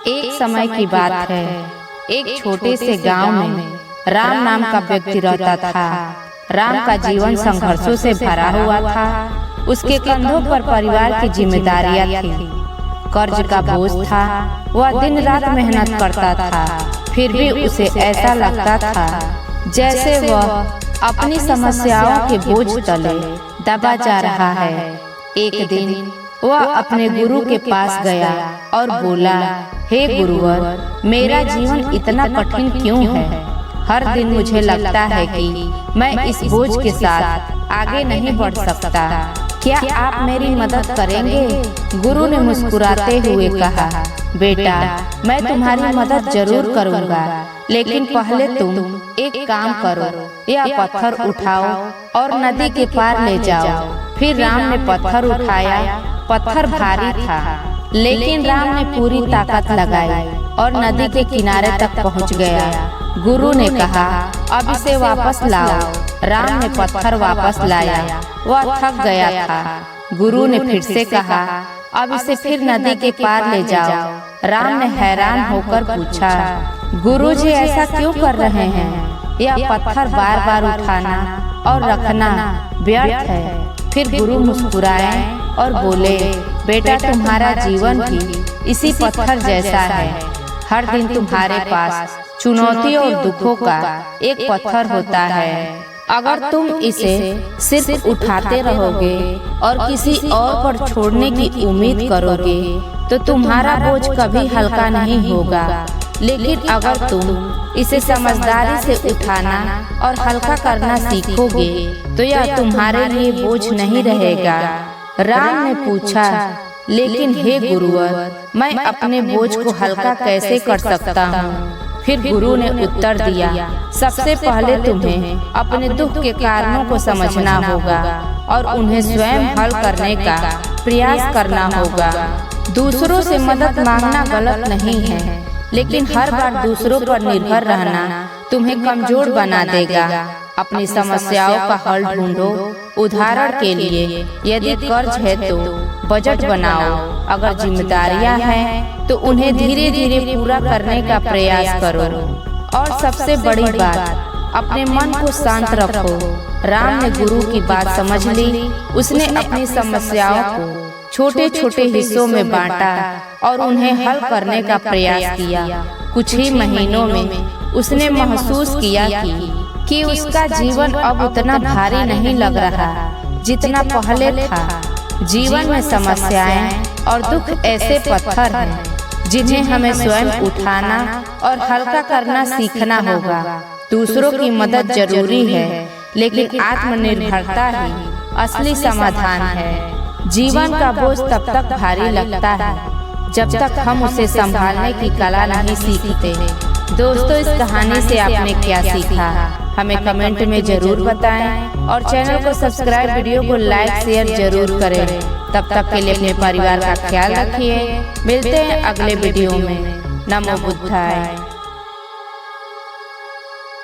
एक समय की बात है। एक छोटे से गांव में राम नाम का व्यक्ति रहता था। राम का जीवन संघर्षों से भरा हुआ था। उसके कंधों पर परिवार की जिम्मेदारियां थी, कर्ज का बोझ था। वह दिन रात मेहनत करता था, फिर भी उसे ऐसा लगता था जैसे वह अपनी समस्याओं के बोझ तले दबा जा रहा है। एक दिन वह अपने गुरु के पास गया और बोला, हे गुरुवर, मेरा जीवन इतना कठिन क्यों है? हर दिन मुझे लगता है कि मैं इस बोझ के साथ आगे नहीं बढ़ सकता। क्या आप मेरी मदद करेंगे? गुरु ने मुस्कुराते हुए कहा, बेटा, मैं तुम्हारी मदद जरूर करूंगा, लेकिन पहले तुम एक काम करो, यह पत्थर उठाओ और नदी के पार ले जाओ। फिर राम ने पत्थर उठाया। पत्थर भारी था, लेकिन राम ने पूरी ताकत लगाई और नदी के किनारे तक पहुंच गया। गुरु ने कहा, अब इसे वापस लाओ। राम ने पत्थर वापस लाया। वह थक गया था। गुरु ने फिर से कहा, अब इसे फिर नदी के पार ले जाओ। राम ने हैरान होकर पूछा, गुरुजी, ऐसा क्यों कर रहे हैं? यह पत्थर बार बार उठाना और रखना व्यर्थ है। फिर गुरु मुस्कुराए और बोले, बेटा, तुम्हारा जीवन भी इसी पत्थर जैसा है। हर दिन तुम्हारे पास चुनौती और दुखों का एक पत्थर होता है। अगर तुम इसे सिर्फ उठाते रहोगे और किसी और पर छोड़ने की उम्मीद करोगे तो तुम्हारा बोझ कभी हल्का नहीं होगा। लेकिन अगर तुम इसे समझदारी से उठाना और हल्का करना सीखोगे तो यह तुम्हारे लिए बोझ नहीं रहेगा। राम ने पूछा, लेकिन हे गुरुवर, मैं अपने बोझ को हल्का कैसे कर सकता हूँ? फिर गुरु ने उत्तर दिया, सबसे पहले तुम्हें अपने दुख के कारणों को समझना होगा और उन्हें स्वयं हल करने का प्रयास करना होगा। दूसरों से मदद मांगना गलत नहीं है, लेकिन हर बार दूसरों पर निर्भर रहना तुम्हें कमजोर बना देगा। अपनी समस्याओं का हल ढूंढो। उदाहरण के लिए, यदि कर्ज है तो बजट बनाओ। अगर जिम्मेदारियां हैं तो उन्हें धीरे धीरे पूरा करने का प्रयास करो। और सबसे बड़ी बात, अपने मन को शांत रखो। राम ने गुरु की बात समझ ली। उसने अपनी समस्याओं को छोटे छोटे हिस्सों में बांटा और उन्हें हल करने का प्रयास किया। कुछ ही महीनों में उसने महसूस किया कि उसका जीवन अब उतना भारी नहीं लग रहा जितना पहले था। जीवन में समस्याएं और दुख ऐसे पत्थर हैं जिन्हें हमें स्वयं उठाना और हल्का करना सीखना होगा। दूसरों की मदद जरूरी है, लेकिन आत्मनिर्भरता ही असली समाधान है। जीवन का बोझ तब तक भारी लगता है जब तक हम उसे संभालने की कला नहीं सीखते। दोस्तों, इस कहानी से आपने क्या सीखा? हमें कमेंट में जरूर बताएं और चैनल को सब्सक्राइब, वीडियो को लाइक शेयर जरूर करें। तब तक के लिए अपने परिवार का ख्याल रखिए। मिलते हैं अगले वीडियो में। नमो बुद्धाय।